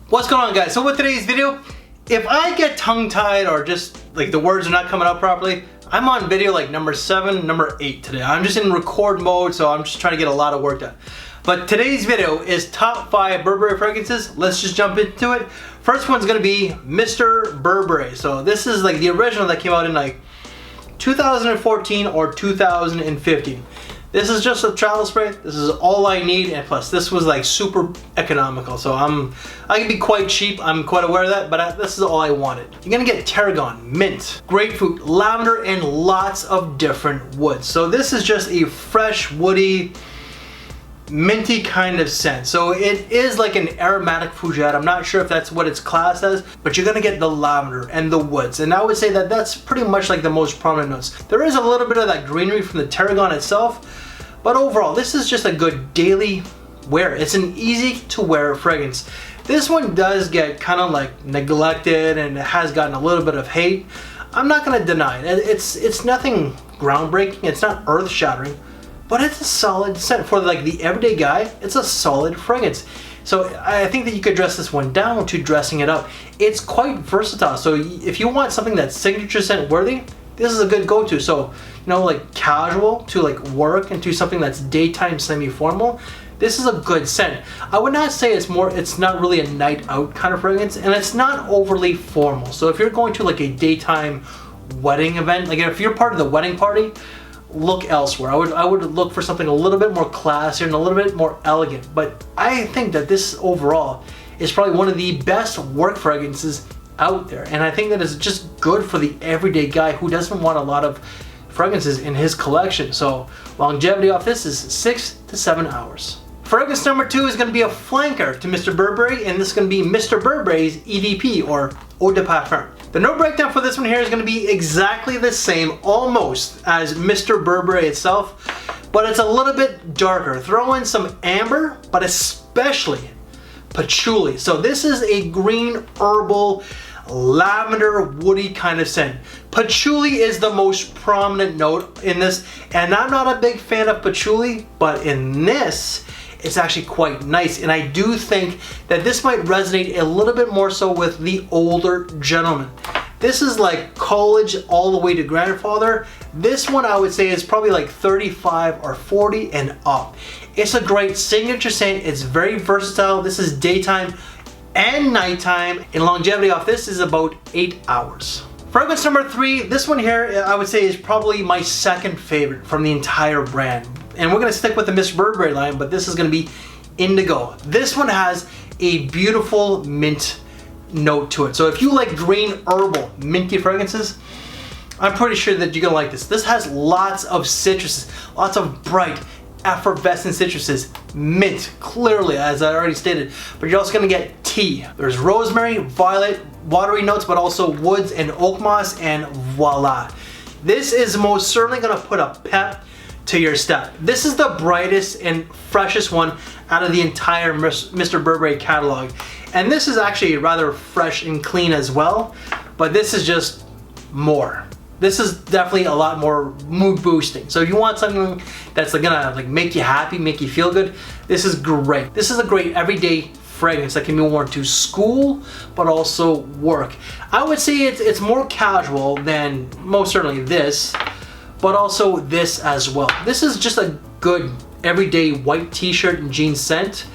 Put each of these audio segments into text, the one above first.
What's going on, guys? So with today's video, if I get tongue-tied or just like the words are not coming out properly, I'm on video like number 7, number 8 today. I'm just in record mode, so I'm just trying to get a lot of work done. But today's video is top 5 Burberry fragrances. Let's just jump into it. First one's gonna be Mr. Burberry. So this is like the original that came out in like 2014 or 2015. This is just a travel spray. This is all I need, and plus this was like super economical. So I can be quite cheap. I'm quite aware of that, but this is all I wanted. You're gonna get tarragon, mint, grapefruit, lavender, and lots of different woods. So this is just a fresh, woody, minty kind of scent. So it is like an aromatic fougette. I'm not sure if that's what it's classed as, but you're gonna get the lavender and the woods. And I would say that that's pretty much like the most prominent notes. There is a little bit of that greenery from the tarragon itself, but overall, this is just a good daily wear. It's an easy to wear fragrance. This one does get kind of like neglected and it has gotten a little bit of hate. I'm not gonna deny it. It's nothing groundbreaking. It's not earth shattering. But it's a solid scent for like the everyday guy. It's a solid fragrance. So I think that you could dress this one down to dressing it up. It's quite versatile. So if you want something that's signature scent worthy, this is a good go-to. So, you know, like casual to like work and to something that's daytime semi-formal, this is a good scent. I would not say it's not really a night out kind of fragrance, and it's not overly formal. So if you're going to like a daytime wedding event, like if you're part of the wedding party, look elsewhere. I would look for something a little bit more classier and a little bit more elegant. But I think that this overall is probably one of the best work fragrances out there. And I think that it's just good for the everyday guy who doesn't want a lot of fragrances in his collection. So longevity off this is 6 to 7 hours. Fragrance number 2 is going to be a flanker to Mr. Burberry, and this is going to be Mr. Burberry's EDP, or Eau de Parfum. The note breakdown for this one here is going to be exactly the same, almost, as Mr. Burberry itself, but it's a little bit darker. Throw in some amber, but especially patchouli. So this is a green herbal, lavender, woody kind of scent. Patchouli is the most prominent note in this, and I'm not a big fan of patchouli, but in this, it's actually quite nice. And I do think that this might resonate a little bit more so with the older gentleman. This is like college all the way to grandfather. This one I would say is probably like 35 or 40 and up. It's a great signature scent. It's very versatile. This is daytime and nighttime, and longevity off this is about 8 hours. Fragrance number 3, this one here I would say is probably my second favorite from the entire brand. And we're gonna stick with the Miss Burberry line, but this is gonna be Indigo. This one has a beautiful mint note to it. So if you like green herbal minty fragrances, I'm pretty sure that you're gonna like this. This has lots of citruses, lots of bright, effervescent citruses, mint, clearly, as I already stated, but you're also gonna get tea. There's rosemary, violet, watery notes, but also woods and oak moss, and voila. This is most certainly gonna put a pep to your step. This is the brightest and freshest one out of the entire Mr. Burberry catalog. And this is actually rather fresh and clean as well, but this is just more. This is definitely a lot more mood boosting. So if you want something that's gonna like make you happy, make you feel good, this is great. This is a great everyday fragrance that can be worn to school, but also work. I would say it's more casual than most certainly this, but also this as well. This is just a good everyday white t-shirt and jeans scent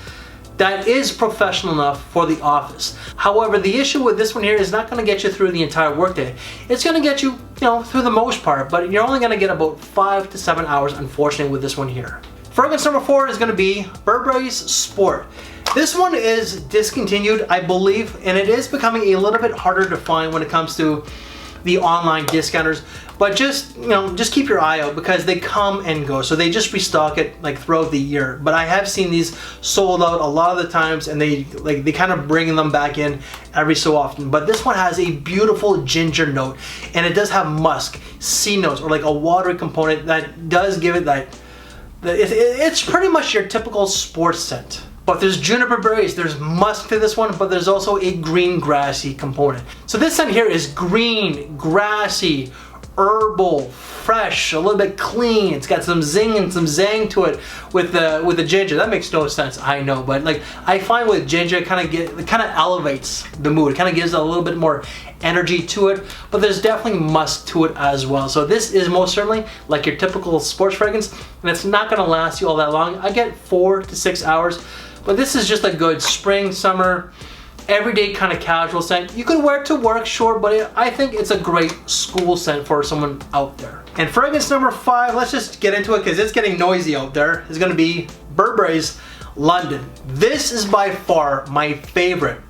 that is professional enough for the office. However, the issue with this one here is not gonna get you through the entire workday. It's gonna get you, through the most part, but you're only gonna get about 5 to 7 hours, unfortunately, with this one here. Fragrance number 4 is gonna be Burberry's Sport. This one is discontinued, I believe, and it is becoming a little bit harder to find when it comes to the online discounters, but just keep your eye out because they come and go. So they just restock it like throughout the year. But I have seen these sold out a lot of the times, and they kind of bring them back in every so often. But this one has a beautiful ginger note, and it does have musk, sea notes, or like a watery component that does give it that. It's pretty much your typical sports scent. But there's juniper berries, there's musk to this one, but there's also a green grassy component. So this scent here is green, grassy, herbal, fresh, a little bit clean. It's got some zing and some zang to it with the ginger. That makes no sense, I know, but like I find with ginger, it kind of elevates the mood. It kind of gives a little bit more energy to it, but there's definitely musk to it as well. So this is most certainly like your typical sports fragrance, and it's not going to last you all that long. I get 4 to 6 hours, but this is just a good spring, summer, everyday kind of casual scent. You could wear it to work, sure, but I think it's a great school scent for someone out there. And fragrance number 5, let's just get into it because it's getting noisy out there, is going to be Burberry's London. This is by far my favorite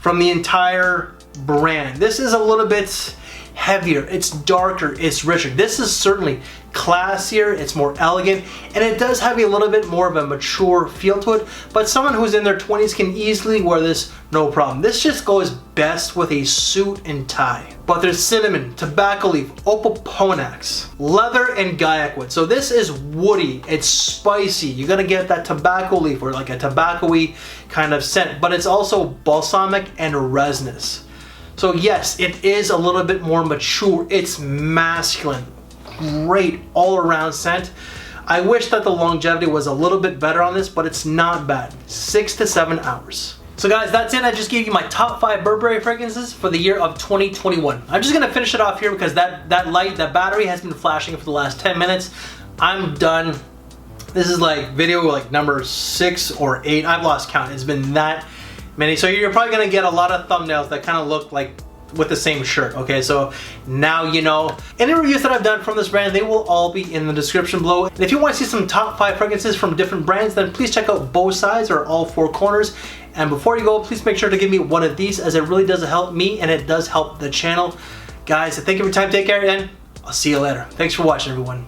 from the entire brand. This is a little bit heavier, it's darker, it's richer. This is certainly classier, it's more elegant, and it does have a little bit more of a mature feel to it, but someone who's in their 20s can easily wear this no problem. This just goes best with a suit and tie. But there's cinnamon, tobacco leaf, opal ponax, leather, and gaiac wood. So this is woody, it's spicy. You're gonna get that tobacco leaf or like a tobacco-y kind of scent, but it's also balsamic and resinous. So yes, it is a little bit more mature. It's masculine. Great all-around scent. I wish that the longevity was a little bit better on this, but it's not bad. 6 to 7 hours. So guys, that's it. I just gave you my top 5 Burberry fragrances for the year of 2021. I'm just gonna finish it off here because that battery has been flashing for the last 10 minutes. I'm done. This is like video like number 6 or 8. I've lost count. It's been that many. So you're probably gonna get a lot of thumbnails that kind of look like with the same shirt. Okay, so now you know. Any reviews that I've done from this brand, they will all be in the description below. And if you want to see some top 5 fragrances from different brands, then please check out both sides or all 4 corners. And before you go, please make sure to give me one of these, as it really does help me and it does help the channel. Guys, thank you for your time. Take care, and I'll see you later. Thanks for watching, everyone.